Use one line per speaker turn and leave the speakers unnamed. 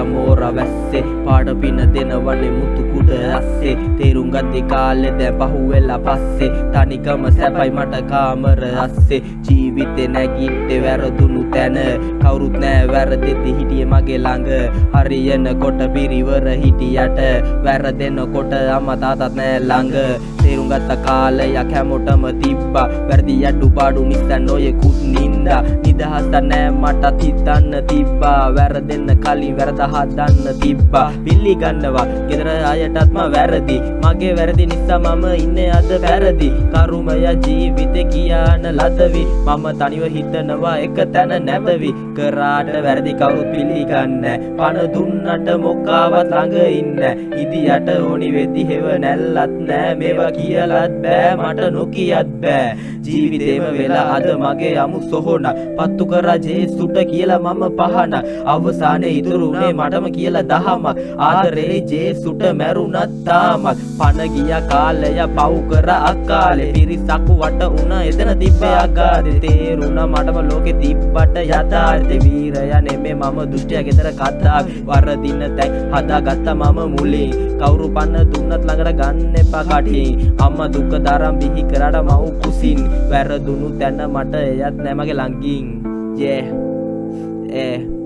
ගියා මෝර වැස්සේ පාඩ පින දෙනවනේ මුතු කුඩ ඇස්සේ තේරුම් ගත්තේ කාලේ දැන් පහුවෙලා පස්සේ තනිකම සැපයි මට කාමර අස්සේ ජීවිතේ නැගිට්ටේ වැරදුණු තැන කවුරුත් නෑ වැරදෙති හිටියේ මගේ ළඟ හරියනකොට පිරිවර හිටියට වැරදෙනකොට අම්මා තාත්තත් නෑ ළඟ තේරුම් ගත්ත කාලයක් හැමෝටම තිබ්බා වැරදි අඩුපාඩු නිසා නොයෙකුත් නින්දා නිදහස නෑ මටත් හිතන්න තිබ්බා වැරදෙන්න කලින් වැරද හදන්න තිබ්බා පිළිගන්නවා ගෙදර අයටත්ම වැරදි මගේ වැරදි නිසා මම ඉන්නේ අද වැරදි කරුමය ජීවිතේ කියාන ලදවි මම තනිව හිතනවා එක තැන නැතවි කරාට වැරදි කවුරුත් පිළිගන්නේ පණ දුන්නට මොකාවත් ළඟ ඉන්නේ ඉදියට ඕනි වෙදි හෙව නැල්ලත් නෑ මේවා කියලත් බෑ මට නොකියත් බෑ ජීවිතේම වෙලා අද මගේ යමු සොහොන පත්තු කරා ජේසුට කියලා මම පහන අවසානයේ ඉතුරුනේ මටම කියලා දහමක් ආදරේ ජේසුට මැරුණත් තාමත් පණ ගිය කාලය පව් කර අකාලේ පිරිසක් වට උන එතන තිබ්බේ අගාදේ තේරුණා මටම ලෝකේ තිබ්බට යථාර්ථේ වීරයා නෙමේ මම දුෂ්ටයා ගෙදර කතා වරදින තැන් හදාගත්තා මම මුලින් කවුරු පන්න දුන්නත් ළඟට ගන්න එපා කටින් අම්මා දුක දරම් බිහි කරාට මව් කුසින් වැරදුණු තැන මට එයත් නෑ මගේ ළඟින් yeah